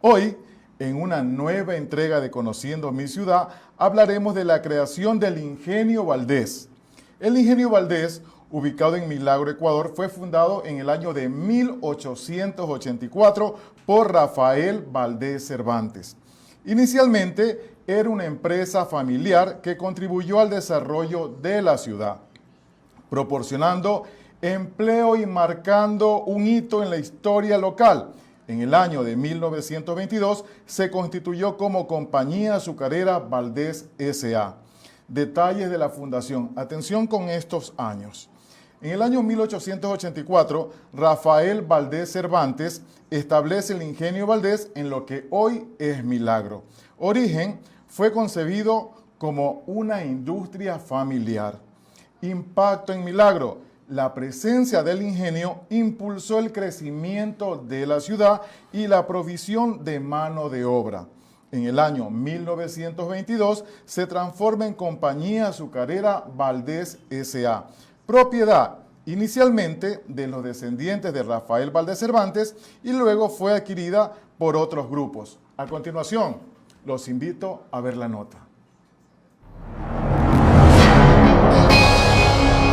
Hoy, en una nueva entrega de Conociendo mi Ciudad, hablaremos de la creación del Ingenio Valdés. El Ingenio Valdés, ubicado en Milagro, Ecuador, fue fundado en el año de 1884 por Rafael Valdés Cervantes. Inicialmente era una empresa familiar que contribuyó al desarrollo de la ciudad, proporcionando empleo y marcando un hito en la historia local. En el año de 1922 se constituyó como Compañía Azucarera Valdés S.A. Detalles de la fundación. Atención con estos años. En el año 1884, Rafael Valdés Cervantes establece el Ingenio Valdés en lo que hoy es Milagro. Origen: fue concebido como una industria familiar. Impacto en Milagro: la presencia del ingenio impulsó el crecimiento de la ciudad y la provisión de mano de obra. En el año 1922 se transforma en Compañía Azucarera Valdés S.A., propiedad inicialmente de los descendientes de Rafael Valdés Cervantes y luego fue adquirida por otros grupos. A continuación, los invito a ver la nota.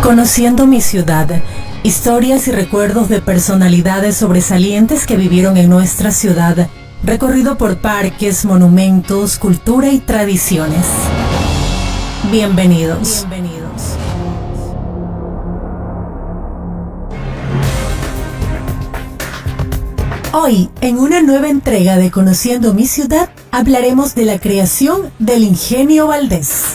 Conociendo mi ciudad, historias y recuerdos de personalidades sobresalientes que vivieron en nuestra ciudad, recorrido por parques, monumentos, cultura y tradiciones. Bienvenidos. Hoy, en una nueva entrega de Conociendo mi ciudad, hablaremos de la creación del Ingenio Valdés.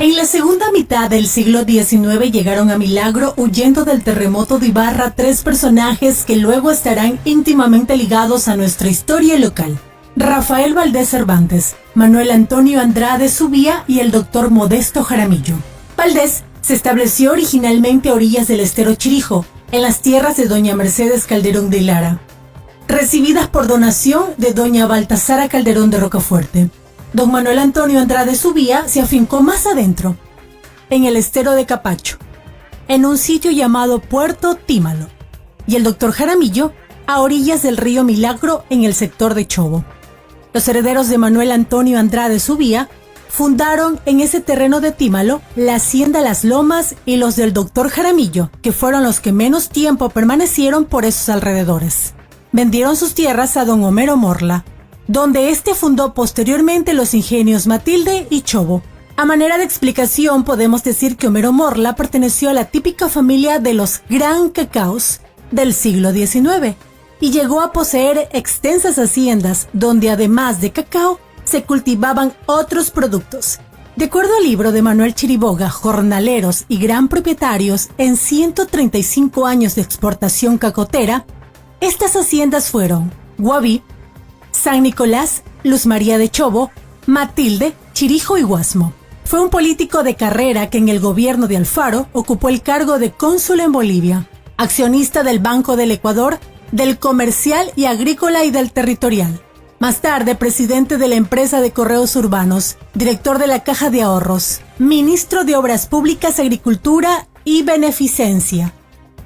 En la segunda mitad del siglo XIX llegaron a Milagro huyendo del terremoto de Ibarra 3 personajes que luego estarán íntimamente ligados a nuestra historia local: Rafael Valdés Cervantes, Manuel Antonio Andrade Subía y el doctor Modesto Jaramillo. Valdés se estableció originalmente a orillas del estero Chirijo, en las tierras de doña Mercedes Calderón de Lara, recibidas por donación de doña Baltasara Calderón de Rocafuerte. Don Manuel Antonio Andrade Subía se afincó más adentro, en el estero de Capacho, en un sitio llamado Puerto Tímalo, y el doctor Jaramillo a orillas del río Milagro en el sector de Chobo. Los herederos de Manuel Antonio Andrade Subía fundaron en ese terreno de Tímalo la hacienda Las Lomas y los del doctor Jaramillo, que fueron los que menos tiempo permanecieron por esos alrededores. Vendieron sus tierras a don Homero Morla, donde éste fundó posteriormente los ingenios Matilde y Chobo. A manera de explicación, podemos decir que Homero Morla perteneció a la típica familia de los Gran Cacaos del siglo XIX y llegó a poseer extensas haciendas donde, además de cacao, se cultivaban otros productos. De acuerdo al libro de Manuel Chiriboga, Jornaleros y Gran Propietarios en 135 años de exportación cacotera, estas haciendas fueron Guaví, San Nicolás, Luz María de Chobo, Matilde, Chirijo y Guasmo. Fue un político de carrera que en el gobierno de Alfaro ocupó el cargo de cónsul en Bolivia, accionista del Banco del Ecuador, del Comercial y Agrícola y del Territorial. Más tarde, presidente de la empresa de correos urbanos, director de la Caja de Ahorros, ministro de Obras Públicas, Agricultura y Beneficencia,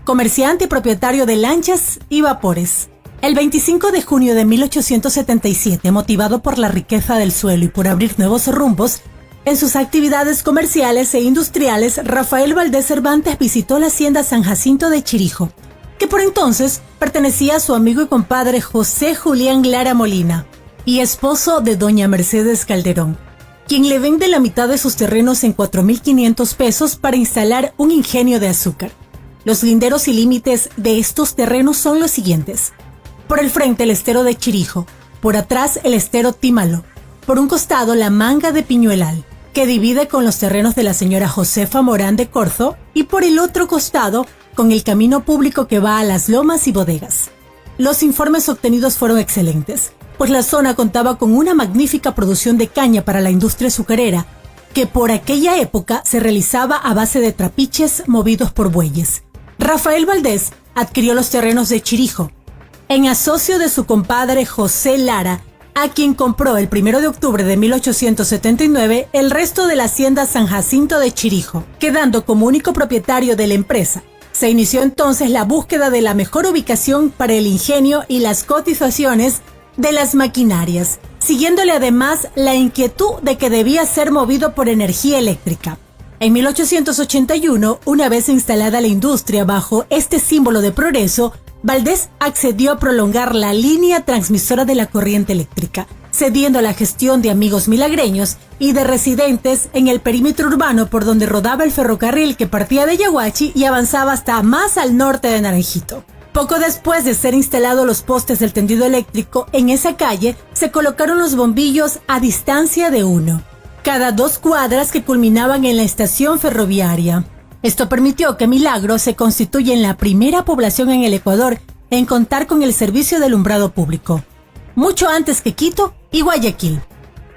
comerciante y propietario de lanchas y vapores. El 25 de junio de 1877, motivado por la riqueza del suelo y por abrir nuevos rumbos en sus actividades comerciales e industriales, Rafael Valdés Cervantes visitó la hacienda San Jacinto de Chirijo, que por entonces pertenecía a su amigo y compadre José Julián Lara Molina, y esposo de doña Mercedes Calderón, quien le vende la mitad de sus terrenos en 4.500 pesos para instalar un ingenio de azúcar. Los linderos y límites de estos terrenos son los siguientes: por el frente el estero de Chirijo, por atrás el estero Tímalo, por un costado la manga de Piñuelal, que divide con los terrenos de la señora Josefa Morán de Corzo, y por el otro costado con el camino público que va a Las Lomas y Bodegas. Los informes obtenidos fueron excelentes, pues la zona contaba con una magnífica producción de caña para la industria azucarera, que por aquella época se realizaba a base de trapiches movidos por bueyes. Rafael Valdés adquirió los terrenos de Chirijo, en asocio de su compadre José Lara, a quien compró el 1 de octubre de 1879 el resto de la hacienda San Jacinto de Chirijo, quedando como único propietario de la empresa. Se inició entonces la búsqueda de la mejor ubicación para el ingenio y las cotizaciones de las maquinarias, siguiéndole además la inquietud de que debía ser movido por energía eléctrica. En 1881, una vez instalada la industria bajo este símbolo de progreso, Valdés accedió a prolongar la línea transmisora de la corriente eléctrica, cediendo la gestión de amigos milagreños y de residentes en el perímetro urbano por donde rodaba el ferrocarril que partía de Yaguachi y avanzaba hasta más al norte de Naranjito. Poco después de ser instalados los postes del tendido eléctrico, en esa calle se colocaron los bombillos a distancia de uno, cada 2 cuadras que culminaban en la estación ferroviaria. Esto permitió que Milagro se constituya en la primera población en el Ecuador en contar con el servicio de alumbrado público, mucho antes que Quito y Guayaquil.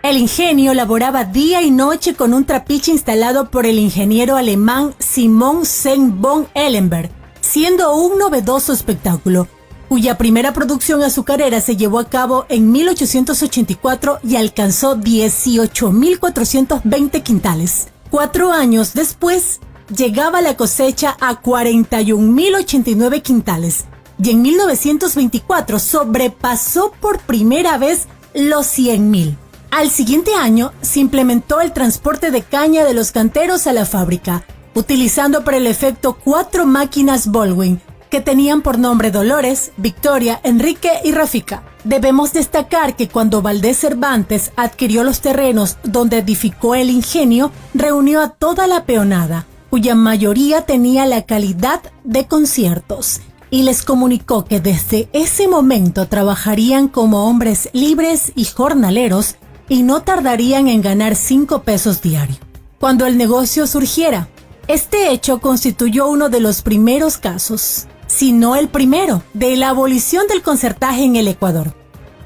El ingenio laboraba día y noche con un trapiche instalado por el ingeniero alemán Simon Sen von Ellenberg, siendo un novedoso espectáculo, cuya primera producción azucarera se llevó a cabo en 1884 y alcanzó 18.420 quintales. 4 años después, llegaba la cosecha a 41.089 quintales y en 1924 sobrepasó por primera vez los 100.000. Al siguiente año se implementó el transporte de caña de los canteros a la fábrica, utilizando para el efecto 4 máquinas Baldwin, que tenían por nombre Dolores, Victoria, Enrique y Rafika. Debemos destacar que cuando Valdés Cervantes adquirió los terrenos donde edificó el ingenio, reunió a toda la peonada, cuya mayoría tenía la calidad de conciertos, y les comunicó que desde ese momento trabajarían como hombres libres y jornaleros y no tardarían en ganar 5 pesos diarios cuando el negocio surgiera. Este hecho constituyó uno de los primeros casos, si no el primero, de la abolición del concertaje en el Ecuador.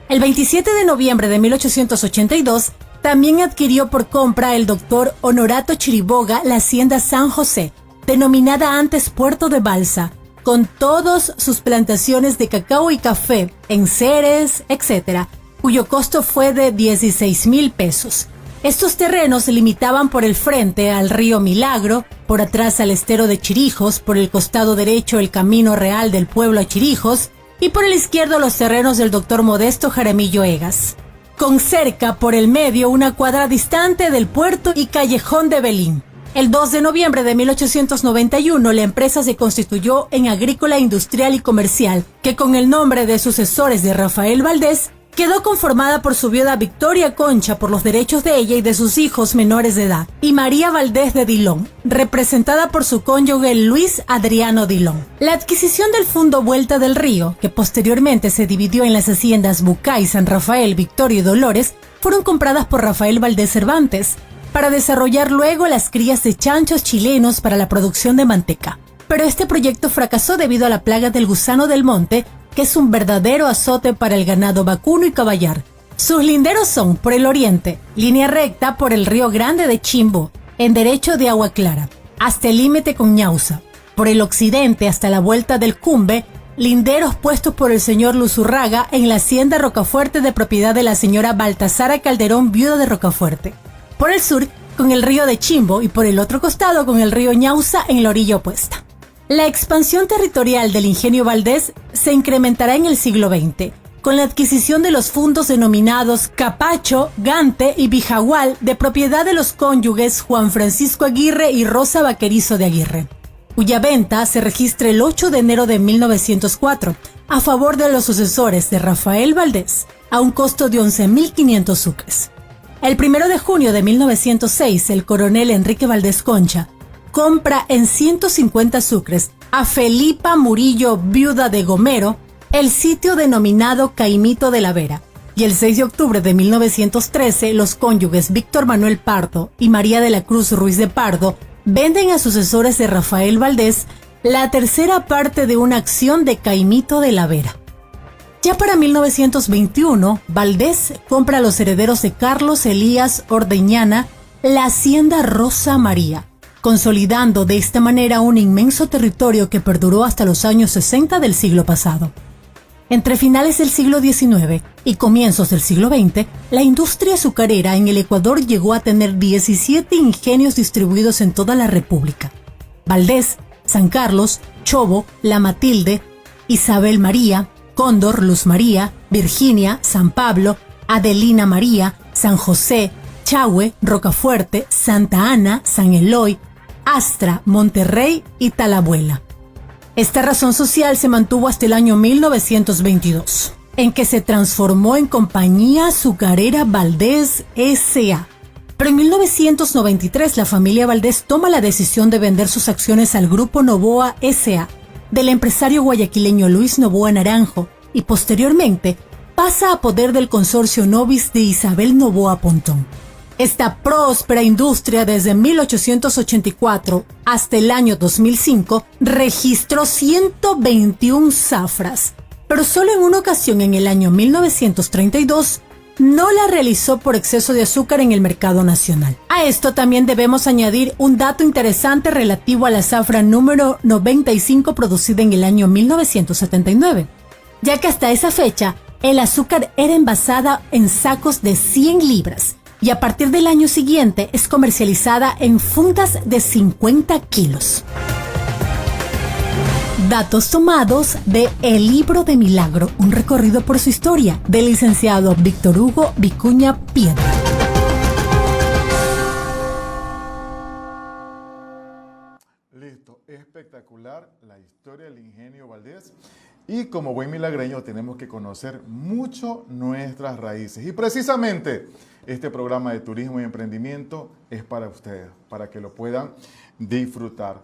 El 27 de noviembre de 1882, también adquirió por compra el doctor Honorato Chiriboga la hacienda San José, denominada antes Puerto de Balsa, con todas sus plantaciones de cacao y café, enseres, etc., cuyo costo fue de 16.000 pesos. Estos terrenos se limitaban por el frente al río Milagro, por atrás al estero de Chirijos, por el costado derecho el camino real del pueblo a Chirijos y por el izquierdo los terrenos del doctor Modesto Jaramillo Egas, con cerca por el medio una cuadra distante del puerto y callejón de Belín. El 2 de noviembre de 1891 la empresa se constituyó en Agrícola Industrial y Comercial, que con el nombre de sucesores de Rafael Valdés, quedó conformada por su viuda Victoria Concha por los derechos de ella y de sus hijos menores de edad, y María Valdés de Dilón, representada por su cónyuge Luis Adriano Dilón. La adquisición del Fundo Vuelta del Río, que posteriormente se dividió en las haciendas Bucay, San Rafael, Victoria y Dolores, fueron compradas por Rafael Valdés Cervantes, para desarrollar luego las crías de chanchos chilenos para la producción de manteca. Pero este proyecto fracasó debido a la plaga del gusano del monte, que es un verdadero azote para el ganado vacuno y caballar. Sus linderos son, por el oriente, línea recta por el río Grande de Chimbo, en derecho de Agua Clara, hasta el límite con Ñauza. Por el occidente, hasta la vuelta del Cumbe, linderos puestos por el señor Luzurraga en la hacienda Rocafuerte de propiedad de la señora Baltasara Calderón, viuda de Rocafuerte. Por el sur, con el río de Chimbo y por el otro costado con el río Ñauza en la orilla opuesta. La expansión territorial del ingenio Valdés se incrementará en el siglo XX, con la adquisición de los fundos denominados Capacho, Gante y Bijagual de propiedad de los cónyuges Juan Francisco Aguirre y Rosa Vaquerizo de Aguirre, cuya venta se registra el 8 de enero de 1904 a favor de los sucesores de Rafael Valdés a un costo de 11.500 sucres. El 1 de junio de 1906, el coronel Enrique Valdés Concha compra en 150 sucres a Felipa Murillo, viuda de Gomero, el sitio denominado Caimito de la Vera. Y el 6 de octubre de 1913, los cónyuges Víctor Manuel Pardo y María de la Cruz Ruiz de Pardo venden a sucesores de Rafael Valdés la tercera parte de una acción de Caimito de la Vera. Ya para 1921, Valdés compra a los herederos de Carlos Elías Ordeñana la hacienda Rosa María, consolidando de esta manera un inmenso territorio que perduró hasta los años 60 del siglo pasado. Entre finales del siglo XIX y comienzos del siglo XX, la industria azucarera en el Ecuador llegó a tener 17 ingenios distribuidos en toda la República. Valdés, San Carlos, Chobo, La Matilde, Isabel María, Cóndor, Luz María, Virginia, San Pablo, Adelina María, San José, Chahue, Rocafuerte, Santa Ana, San Eloy, Astra, Monterrey y Talabuela. Esta razón social se mantuvo hasta el año 1922, en que se transformó en Compañía Azucarera Valdés S.A. Pero en 1993 la familia Valdés toma la decisión de vender sus acciones al Grupo Novoa S.A. del empresario guayaquileño Luis Novoa Naranjo y posteriormente pasa a poder del consorcio Novis de Isabel Novoa Pontón. Esta próspera industria desde 1884 hasta el año 2005 registró 121 zafras, pero solo en una ocasión en el año 1932 no la realizó por exceso de azúcar en el mercado nacional. A esto también debemos añadir un dato interesante relativo a la zafra número 95 producida en el año 1979, ya que hasta esa fecha el azúcar era envasada en sacos de 100 libras y a partir del año siguiente es comercializada en fundas de 50 kilos. Datos tomados de El Libro de Milagro, un recorrido por su historia, del licenciado Víctor Hugo Vicuña Piedra. Listo, espectacular la historia del ingenio Valdés. Y como buen milagreño tenemos que conocer mucho nuestras raíces. Y precisamente este programa de turismo y emprendimiento es para ustedes, para que lo puedan disfrutar.